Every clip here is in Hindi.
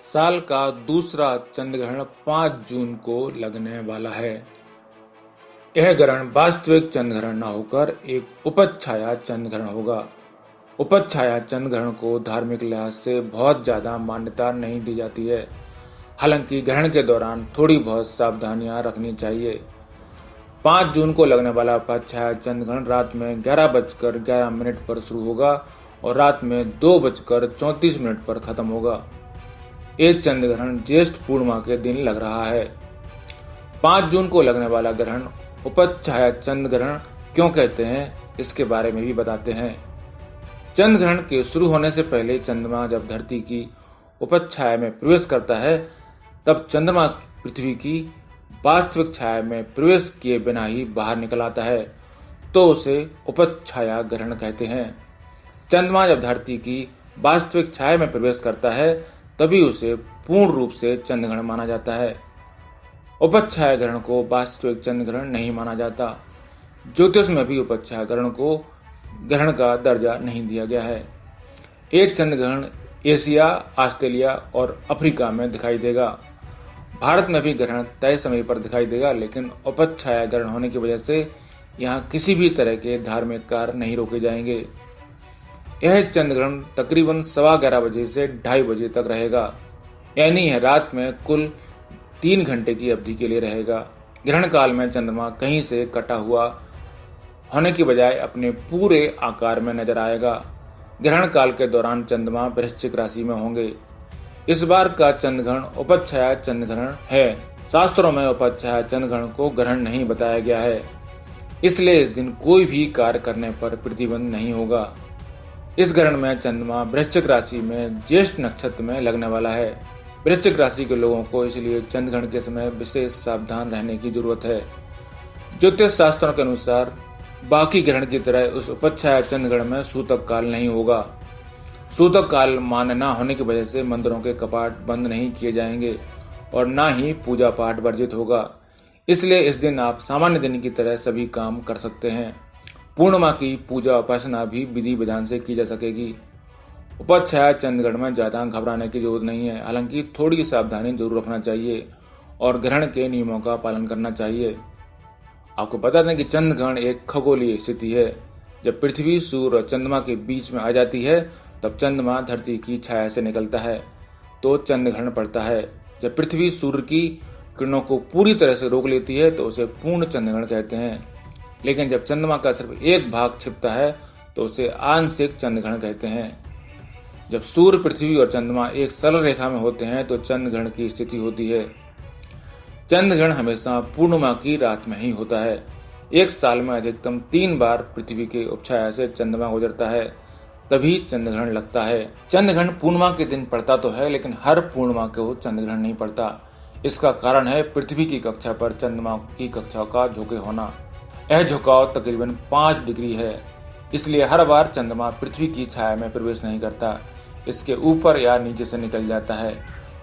साल का दूसरा चंद्र ग्रहण 5 जून को लगने वाला है। यह ग्रहण वास्तविक चंद्र ग्रहण न होकर एक उपज छाया चंद्र ग्रहण होगा। उपज छाया चंद्र ग्रहण को धार्मिक लिहाज से बहुत ज्यादा मान्यता नहीं दी जाती है। हालांकि ग्रहण के दौरान थोड़ी बहुत सावधानियां रखनी चाहिए। 5 जून को लगने वाला उपज छाया चंद्र ग्रहण रात में 11:11 पर शुरू होगा और रात में 2:34 पर खत्म होगा। ये चंद्र ग्रहण ज्येष्ठ पूर्णिमा के दिन लग रहा है। 5 जून को लगने वाला ग्रहण उपज छाया चंद्र ग्रहण क्यों कहते हैं, इसके बारे में भी बताते हैं। चंद्र ग्रहण के शुरू होने से पहले चंद्रमा जब धरती की उपज छाया में प्रवेश करता है, तब चंद्रमा पृथ्वी की वास्तविक छाया में प्रवेश किए बिना ही बाहर निकल आता है, तो उसे उपज छाया ग्रहण कहते हैं। चंद्रमा जब धरती की वास्तविक छाया में प्रवेश करता है, तभी उसे पूर्ण रूप से चंद्र ग्रहण माना जाता है। उपज छाया ग्रहण को वास्तविक चंद्र ग्रहण नहीं माना जाता। ज्योतिष में भी उपज छाया ग्रहण को ग्रहण का दर्जा नहीं दिया गया है। एक चंद्र ग्रहण एशिया, ऑस्ट्रेलिया और अफ्रीका में दिखाई देगा। भारत में भी ग्रहण तय समय पर दिखाई देगा, लेकिन उपज छाया ग्रहण होने की वजह से यहाँ किसी भी तरह के धार्मिक कार्य नहीं रोके जाएंगे। यह चंद्र ग्रहण तकरीबन 11:15 बजे से 2:30 बजे तक रहेगा, यानी यह रात में कुल 3 घंटे की अवधि के लिए रहेगा। ग्रहण काल में चंद्रमा कहीं से कटा हुआ होने की बजाय अपने पूरे आकार में नजर आएगा। ग्रहण काल के दौरान चंद्रमा वृश्चिक राशि में होंगे। इस बार का चंद्र ग्रहण उपज छाया चंद्र ग्रहण है। शास्त्रों में उपज छाया चंद्र ग्रहण को ग्रहण नहीं बताया गया है, इसलिए इस दिन कोई भी कार्य करने पर प्रतिबंध नहीं होगा। इस ग्रहण में चंद्रमा वृश्चिक राशि में ज्येष्ठ नक्षत्र में लगने वाला है। वृश्चिक राशि के लोगों को इसलिए चंद्र ग्रहण के समय विशेष सावधान रहने की जरूरत है। ज्योतिष शास्त्रों के अनुसार बाकी ग्रहण की तरह उस उपज छाया चंद्र ग्रहण में सूतक काल नहीं होगा। सूतक काल मान्य न होने की वजह से मंदिरों के कपाट बंद नहीं किए जाएंगे और न ही पूजा पाठ वर्जित होगा। इसलिए इस दिन आप सामान्य दिन की तरह सभी काम कर सकते हैं। पूर्णिमा की पूजा उपासना भी विधि विधान से की जा सकेगी। उपज छाया चंद्र ग्रहण में ज्यादा घबराने की जरूरत नहीं है। हालांकि थोड़ी सावधानी जरूर रखना चाहिए और ग्रहण के नियमों का पालन करना चाहिए। आपको बता दें कि चंद्र ग्रहण एक खगोलीय स्थिति है। जब पृथ्वी, सूर्य और चंद्रमा के बीच में आ जाती है, तब चंद्रमा धरती की छाया से निकलता है तो चंद्र ग्रहण पड़ता है। जब पृथ्वी सूर्य की किरणों को पूरी तरह से रोक लेती है तो उसे पूर्ण चंद्र ग्रहण कहते हैं। लेकिन जब चंद्रमा का सिर्फ एक भाग छिपता है तो उसे आंशिक चंद्र ग्रहण कहते हैं। जब सूर्य, पृथ्वी और चंद्रमा एक सरल रेखा में होते हैं तो चंद्र ग्रहण की स्थिति होती है। चंद्र ग्रहण हमेशा पूर्णिमा की रात में ही होता है। एक साल में अधिकतम 3 बार पृथ्वी के उपछाया से चंद्रमा गुजरता है, तभी चंद्र ग्रहण लगता है। चंद्र ग्रहण पूर्णिमा के दिन पड़ता तो है, लेकिन हर पूर्णिमा को चंद्र ग्रहण नहीं पड़ता। इसका कारण है पृथ्वी की कक्षा पर चंद्रमा की कक्षा का झुके होना। यह झुकाव तकरीबन 5 डिग्री है, इसलिए हर बार चंद्रमा पृथ्वी की छाया में प्रवेश नहीं करता, इसके ऊपर या नीचे से निकल जाता है।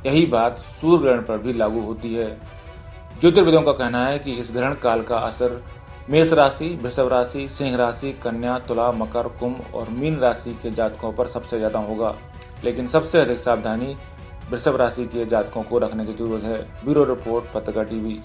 यही बात सूर्य ग्रहण पर भी लागू होती है। ज्योतिर्विदों का कहना है कि इस ग्रहण काल का असर मेष राशि, वृषभ राशि, सिंह राशि, कन्या, तुला, मकर, कुंभ और मीन राशि के जातकों पर सबसे ज्यादा होगा, लेकिन सबसे अधिक सावधानी वृषभ राशि के जातकों को रखने की जरूरत है। ब्यूरो रिपोर्ट, पत्रकार टीवी।